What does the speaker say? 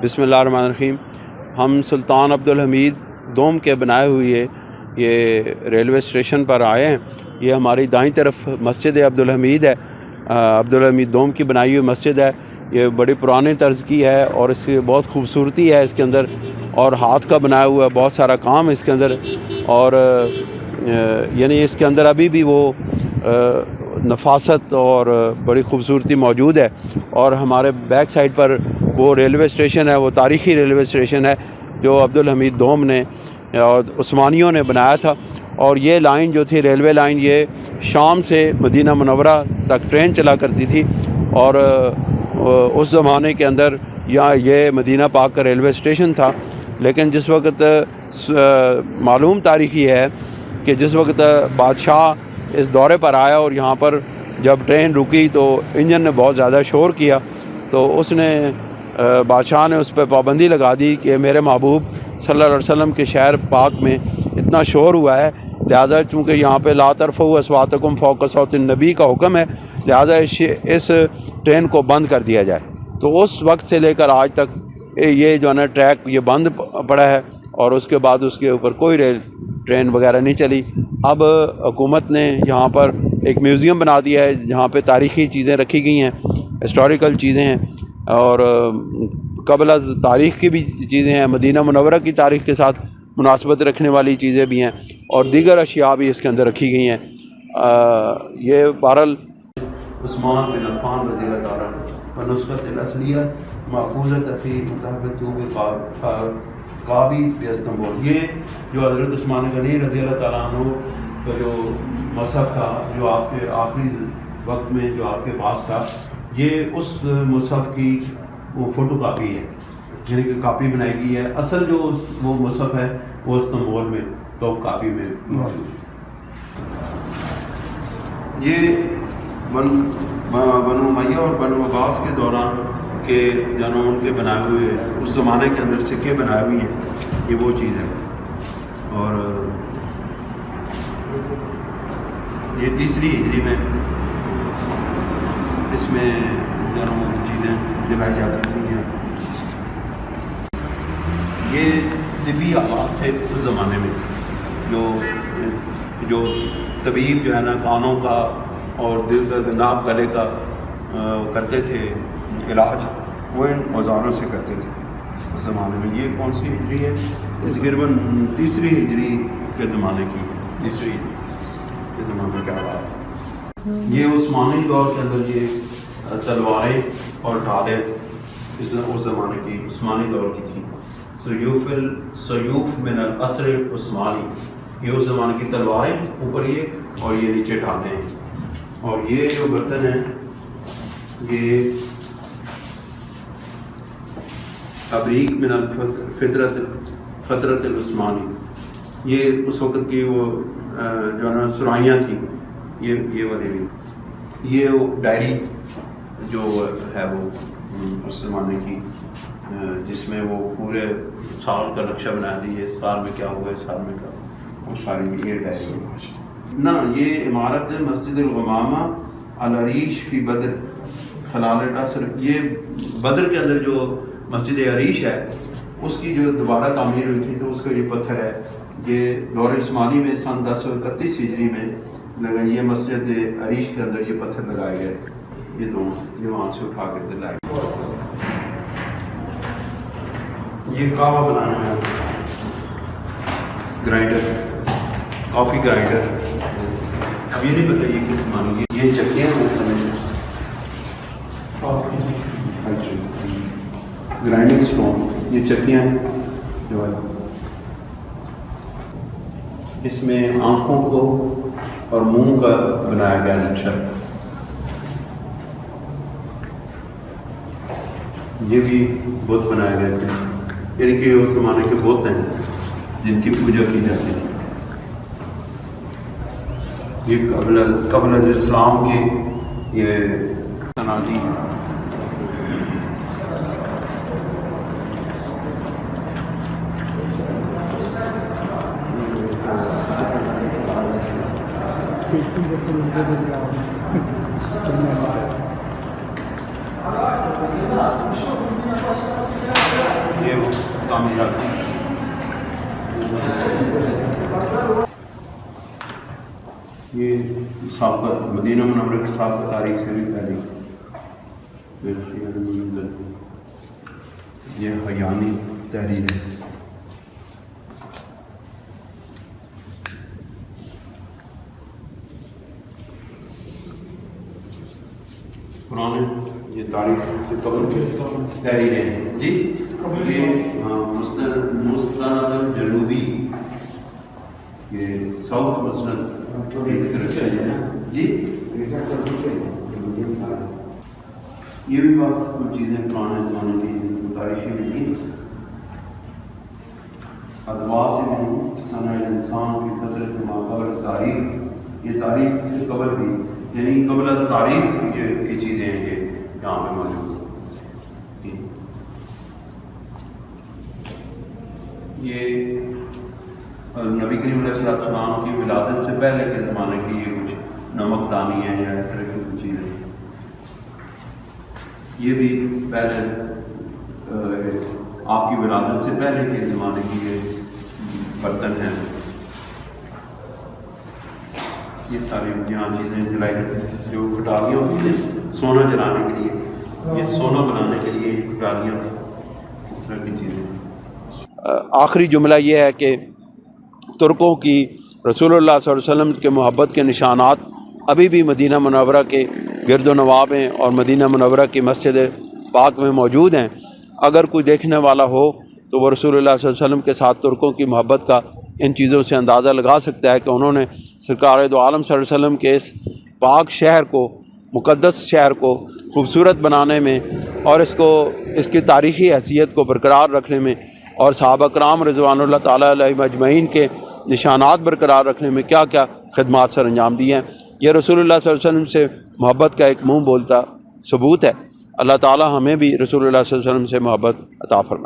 بسم اللہ الرحمن الرحیم۔ ہم سلطان عبدالحمید دوم کے بنائے ہوئے یہ ریلوے اسٹیشن پر آئے ہیں۔ یہ ہماری دائیں طرف مسجد عبدالحمید ہے، عبدالحمید دوم کی بنائی ہوئی مسجد ہے۔ یہ بڑی پرانے طرز کی ہے اور اس کی بہت خوبصورتی ہے اس کے اندر، اور ہاتھ کا بنایا ہوا بہت سارا کام اس کے اندر، اور یعنی اس کے اندر ابھی بھی وہ نفاست اور بڑی خوبصورتی موجود ہے۔ اور ہمارے بیک سائڈ پر وہ ریلوے اسٹیشن ہے، وہ تاریخی ریلوے اسٹیشن ہے جو عبدالحمید دوم نے اور عثمانیوں نے بنایا تھا۔ اور یہ لائن جو تھی ریلوے لائن، یہ شام سے مدینہ منورہ تک ٹرین چلا کرتی تھی، اور اس زمانے کے اندر یہاں یہ مدینہ پاک کا ریلوے اسٹیشن تھا۔ لیکن جس وقت معلوم تاریخی ہے کہ جس وقت بادشاہ اس دورے پر آیا اور یہاں پر جب ٹرین رکی تو انجن نے بہت زیادہ شور کیا، تو اس نے بادشاہ نے اس پہ پابندی لگا دی کہ میرے محبوب صلی اللہ علیہ وسلم کے شہر پاک میں اتنا شور ہوا ہے، لہٰذا چونکہ یہاں پہ لا ترفعوا اصواتکم فوق صوت النبی کا حکم ہے، لہٰذا اس ٹرین کو بند کر دیا جائے۔ تو اس وقت سے لے کر آج تک یہ جو ہے نا ٹریک یہ بند پڑا ہے، اور اس کے بعد اس کے اوپر کوئی ٹرین وغیرہ نہیں چلی۔ اب حکومت نے یہاں پر ایک میوزیم بنا دیا ہے جہاں پہ تاریخی چیزیں رکھی گئی ہیں، ہسٹوریکل چیزیں ہیں، اور قبل از تاریخ کی بھی چیزیں ہیں، مدینہ منورہ کی تاریخ کے ساتھ مناسبت رکھنے والی چیزیں بھی ہیں، اور دیگر اشیاء بھی اس کے اندر رکھی گئی ہیں۔ یہ بہرحال عثمان بن عفان رضی اللہ تعالیٰ عنہ نسخۃ الاصلیہ محفوظۃ فی متحفۃ قابی استنبول۔ یہ جو حضرت عثمان غنی رضی اللہ تعالیٰ عنہ کا جو مصحف تھا، جو آپ کے آخری وقت میں جو آپ کے پاس تھا، یہ اس مصحف کی وہ فوٹو کاپی ہے، یعنی کہ کاپی بنائی گئی ہے۔ اصل جو وہ مصحف ہے وہ استنبول میں تو کاپی میں موجود ہے۔ یہ بنو امیہ اور بنو عباس کے دوران کے جنہوں ان کے بنائے ہوئے اس زمانے کے اندر سکے بنائے ہوئے ہیں، یہ وہ چیز ہے۔ اور یہ تیسری ہجری میں اس میں جنہوں چیزیں جلائی جاتی تھیں۔ یہ طبی آلات تھے اس زمانے میں، جو طبیب جو ہے نا کانوں کا اور دل کا ناک گلے کا کرتے تھے علاج، وہ ان اوزاروں سے کرتے تھے اس زمانے میں۔ یہ کون سی ہجری ہے؟ تقریباً تیسری ہجری کے زمانے کی، تیسری ہجری کے زمانے کے حالات۔ یہ عثمانی دور کے اندر یہ تلواریں اور ڈھالیں اس زمانے کی عثمانی دور کی تھی۔ سیوف من العصر عثمانی، یہ اس زمانے کی تلواریں اوپر یہ، اور یہ نیچے ڈھالیں ہیں۔ اور یہ جو برتن ہیں یہ ابریق من فترت العثمانی، یہ اس وقت کی وہ جو ہے نا سرائیاں تھیں، یہ والی بھی۔ یہ وہ ڈائری جو ہے وہ اس زمانے کی، جس میں وہ پورے سال کا نقشہ بنا دیے، سال میں کیا ہوا ہے، سال میں کیا ہوا، وہ ساری یہ ڈائری ہے۔ نہ، یہ عمارت مسجد الغمامہ العریش فی بدر خلال العصر، یہ بدر کے اندر جو مسجد عریش ہے اس کی جو دوبارہ تعمیر ہوئی تھی، تو اس کا یہ پتھر ہے، یہ دور عثمانی میں سن 1031 ہجری میں لگا۔ یہ مسجد عریش کے اندر یہ پتھر لگائے گئے، یہ دونوں، یہ وہاں سے اٹھا کے لائے۔ یہ قہوہ بنانا ہے، گرائنڈر، کافی گرائنڈر۔ اب یہ نہیں پتہ یہ کس زمانے کی، یہ چکیاں ہیں گرائنڈنگ اسٹون، یہ چکیاں ہیں جو ہے اس میں آنکھوں کو اور منہ کا بنایا گیا نقشہ۔ یہ بھی بت بنائے گئے تھے، یعنی کہ اس زمانے کے بت ہیں جن کی پوجا کی جاتی ہے۔ یہ قبل از اسلام کی یہ صنعتی تعمیراتی یہ سابقہ مدینہ منورہ کی سابقہ تاریخ سے بھی پہلے یہ حیانی تحریر ہے. پرانے یہ تاریخ سے قبل کے تحریریں ہیں جی. یہ مستند الجنوبی یہ ساؤتھ مسند جی. یہ بھی بس کچھ چیزیں پرانے زمانے کی تاریخی میں تھیں. ادوات میں صنع انسان کی قدرت ماقبل تاریخ یہ تاریخ سے قبل بھی یعنی قبل از تاریخ کی چیزیں ہیں یہ یہاں پہ موجود ہیں. یہ نبی کریم علیہ السلام کی ولادت سے پہلے کے زمانے کی یہ کچھ نمک دانی ہیں یا اس طرح کی کچھ چیزیں. یہ بھی پہلے آپ کی ولادت سے پہلے کے زمانے کی یہ برتن ہیں. یہ ساری یہاں چیزیں جلائی جو کٹاریاں ہوتی ہیں سونا جلانے کے لیے یہ سونا بنانے کے لیے کٹاریاں اس طرح کی چیزیں. آخری جملہ یہ ہے کہ ترکوں کی رسول اللہ صلی اللہ علیہ وسلم کے محبت کے نشانات ابھی بھی مدینہ منورہ کے گرد و نواح میں اور مدینہ منورہ کی مسجد پاک میں موجود ہیں. اگر کوئی دیکھنے والا ہو تو وہ رسول اللہ صلی اللہ علیہ وسلم کے ساتھ ترکوں کی محبت کا ان چیزوں سے اندازہ لگا سکتا ہے کہ انہوں نے سرکار دو عالم صلی اللہ علیہ وسلم کے اس پاک شہر کو مقدس شہر کو خوبصورت بنانے میں اور اس کی تاریخی حیثیت کو برقرار رکھنے میں اور صحابہ کرام رضوان اللہ تعالیٰ علیہ مجمعین کے نشانات برقرار رکھنے میں کیا کیا خدمات سر انجام دی ہیں. یہ رسول اللہ صلی اللہ علیہ وسلم سے محبت کا ایک منہ بولتا ثبوت ہے. اللہ تعالیٰ ہمیں بھی رسول اللہ صلی اللہ علیہ وسلم سے محبت عطا فرمائے.